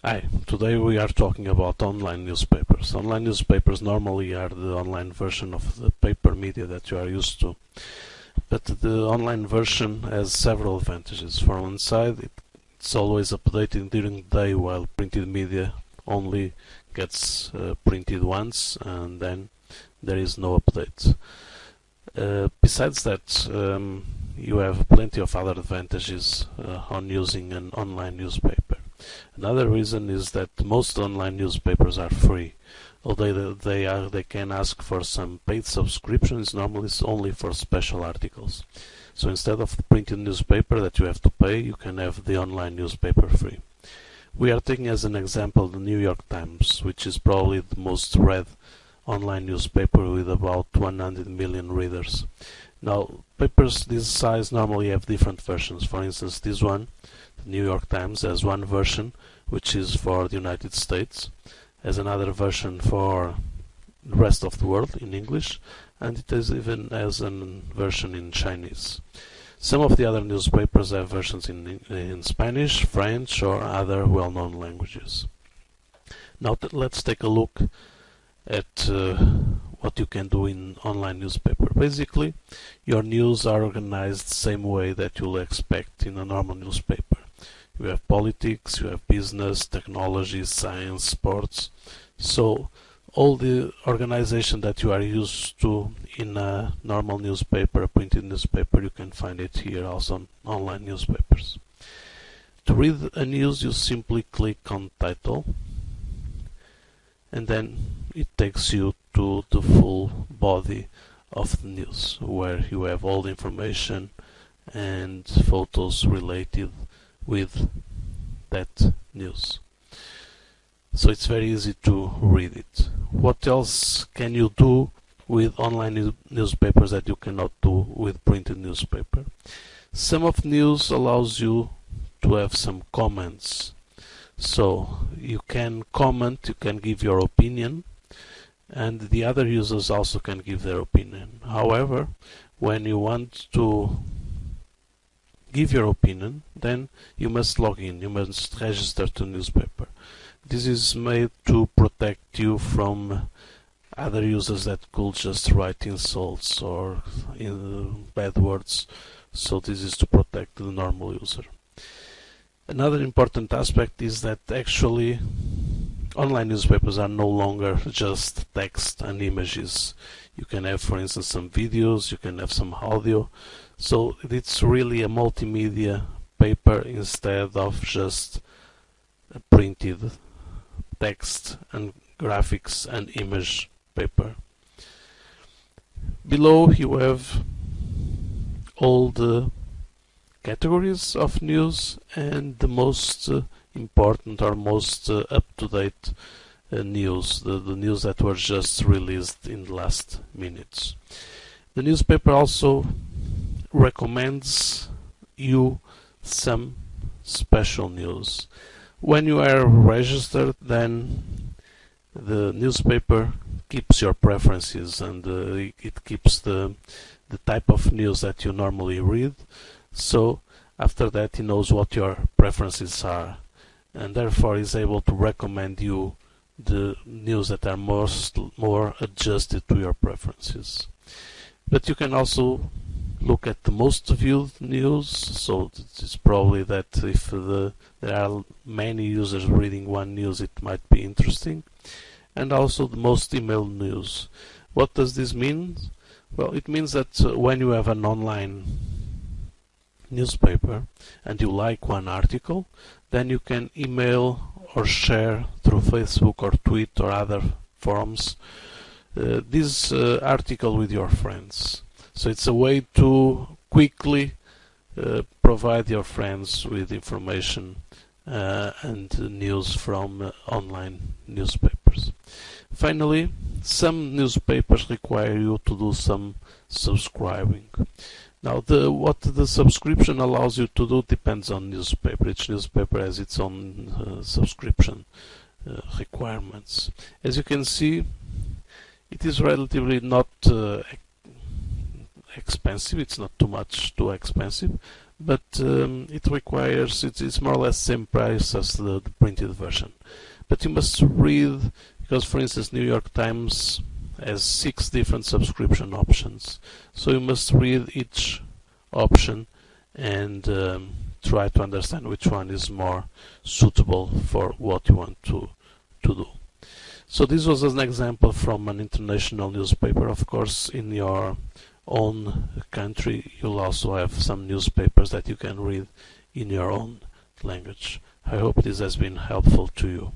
Hi, today we are talking about online newspapers. Online newspapers normally are the online version of the paper media that you are used to. But the online version has several advantages. For one side, it's always updating during the day, while printed media only gets printed once and then there is no update. Besides that, you have plenty of other advantages on using an online newspaper. Another reason is that most online newspapers are free, although they can ask for some paid subscriptions. Normally it's only for special articles. So instead of the printed newspaper that you have to pay, you can have the online newspaper free. We are taking as an example the New York Times, which is probably the most read online newspaper with about 100 million readers. Now, papers this size normally have different versions. For instance, this one, the New York Times, has one version which is for the United States, has another version for the rest of the world in English, and it even has a version in Chinese. Some of the other newspapers have versions in Spanish, French, or other well-known languages. Now let's take a look at what you can do in online newspaper. Basically, your news are organized the same way that you'll expect in a normal newspaper. You have politics, you have business, technology, science, sports. So all the organization that you are used to in a normal newspaper, a printed newspaper, you can find it here also on online newspapers. To read a news, you simply click on title, and then it takes you to the full body of the news, where you have all the information and photos related with that news. So it's very easy to read it. What else can you do with online newspapers that you cannot do with printed newspaper? Some of news allows you to have some comments. So you can comment, you can give your opinion, and the other users also can give their opinion. However, when you want to give your opinion, then you must log in, you must register to newspaper. This is made to protect you from other users that could just write insults or bad words. So this is to protect the normal user. Another important aspect is that actually online newspapers are no longer just text and images. You can have, for instance, some videos, you can have some audio. So it's really a multimedia paper instead of just a printed text and graphics and image paper. Below you have all the categories of news and the most important or most up-to-date news, the news that were just released in the last minutes. The newspaper also recommends you some special news. When you are registered, then the newspaper keeps your preferences and it keeps the type of news that you normally read. So after that he knows what your preferences are, and therefore is able to recommend you the news that are more adjusted to your preferences. But you can also look at the most viewed news, so it's probably that if there are many users reading one news, it might be interesting. And also the most emailed news. What does this mean? Well, it means that when you have an online newspaper and you like one article, then you can email or share through Facebook or Twitter or other forums this article with your friends. So it's a way to quickly provide your friends with information and news from online newspapers. Finally, some newspapers require you to do some subscribing. Now, what the subscription allows you to do depends on newspaper. Each newspaper has its own subscription requirements. As you can see, it is relatively not expensive. It's not too expensive, but it requires, it's more or less same price as the printed version. But you must read, because for instance New York Times has 6 different subscription options, so you must read each option and try to understand which one is more suitable for what you want to do. So this was an example from an international newspaper. Of course, in your own country you'll also have some newspapers that you can read in your own language. I hope this has been helpful to you.